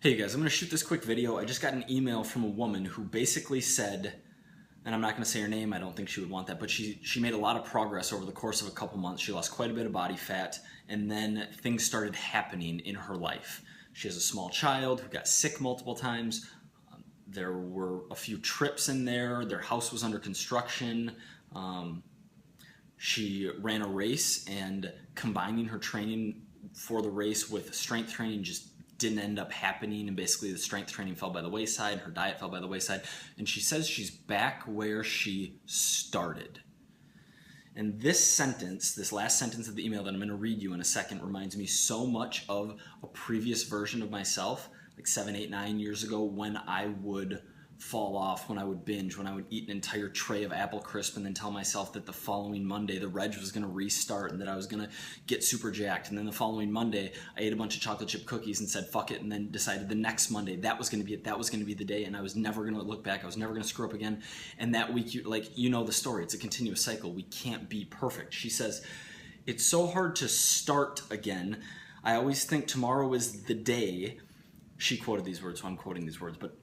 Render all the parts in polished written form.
Hey guys, I'm going to shoot this quick video. I just got an email from a woman who basically said, and I'm not going to say her name, I don't think she would want that, but she made a lot of progress over the course of a couple months. She lost quite a bit of body fat, and then things started happening in her life. She has a small child who got sick multiple times. There were a few trips in there. Their house was under construction. She ran a race, and combining her training for the race with strength training just didn't end up happening, and basically the strength training fell by the wayside, her diet fell by the wayside, and she says she's back where she started. And this sentence, this last sentence of the email that I'm going to read you in a second, reminds me so much of a previous version of myself, like 7, 8, 9 years ago, when I would fall off, when I would binge, when I would eat an entire tray of apple crisp and then tell myself that the following Monday the reg was going to restart and that I was going to get super jacked. And then the following Monday I ate a bunch of chocolate chip cookies and said fuck it, and then decided the next Monday that was going to be it, that was going to be the day, and I was never going to look back, I was never going to screw up again. And that week, you know the story, it's a continuous cycle. We can't be perfect. She says, it's so hard to start again. I always think tomorrow is the day. She quoted these words, so I'm quoting these words, but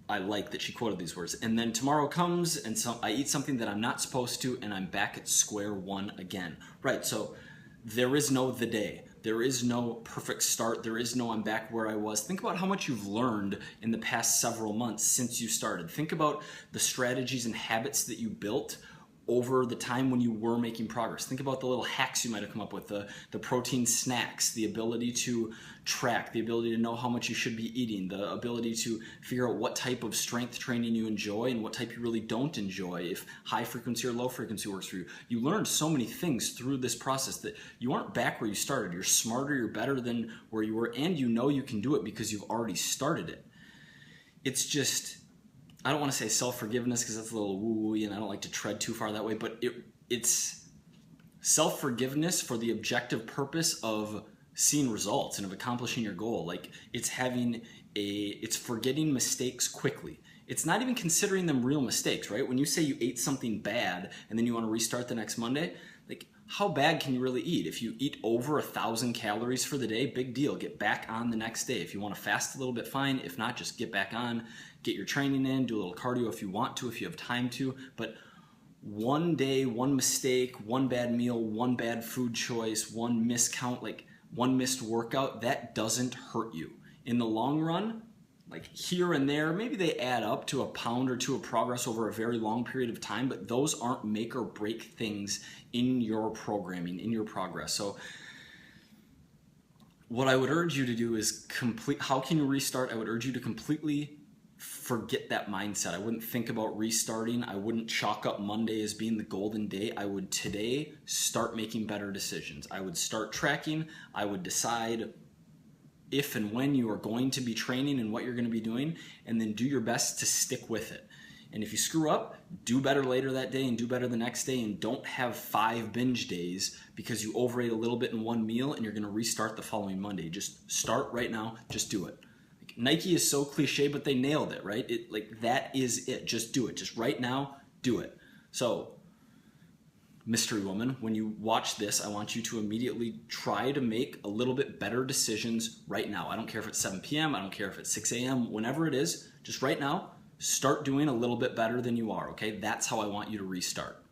I like that she quoted these words. And then tomorrow comes and I eat something that I'm not supposed to, and I'm back at square one again. Right, so there is no the day. There is no perfect start. There is no I'm back where I was. Think about how much you've learned in the past several months since you started. Think about the strategies and habits that you built over the time when you were making progress. Think about the little hacks you might have come up with, the protein snacks, the ability to track, the ability to know how much you should be eating, the ability to figure out what type of strength training you enjoy and what type you really don't enjoy, if high frequency or low frequency works for you. You learned so many things through this process that you aren't back where you started. You're smarter, you're better than where you were, and you know you can do it because you've already started it. It's just, I don't want to say self-forgiveness because that's a little woo-wooey and I don't like to tread too far that way, but it's self-forgiveness for the objective purpose of seeing results and of accomplishing your goal. Like it's forgetting mistakes quickly. It's not even considering them real mistakes, right? When you say you ate something bad and then you want to restart the next Monday, like how bad can you really eat? If you eat over 1,000 calories for the day, big deal. Get back on the next day. If you want to fast a little bit, fine. If not, just get back on, get your training in, do a little cardio if you want to, if you have time to. But one day, one mistake, one bad meal, one bad food choice, one miscount, like one missed workout, that doesn't hurt you. In the long run, like here and there, maybe they add up to a pound or two of progress over a very long period of time, but those aren't make or break things in your programming, in your progress. So what I would urge you to do is how can you restart? I would urge you to completely forget that mindset. I wouldn't think about restarting. I wouldn't chalk up Monday as being the golden day. I would today start making better decisions. I would start tracking. I would decide if and when you are going to be training and what you're going to be doing, and then do your best to stick with it. And if you screw up, do better later that day and do better the next day, and don't have 5 binge days because you overate a little bit in one meal and you're going to restart the following Monday. Just start right now. Just do it. Like, Nike is so cliche, but they nailed it, right? That is it. Just do it. Just right now, do it. So, mystery woman, when you watch this, I want you to immediately try to make a little bit better decisions right now. I don't care if it's 7 p.m., I don't care if it's 6 a.m., whenever it is, just right now, start doing a little bit better than you are, okay? That's how I want you to restart.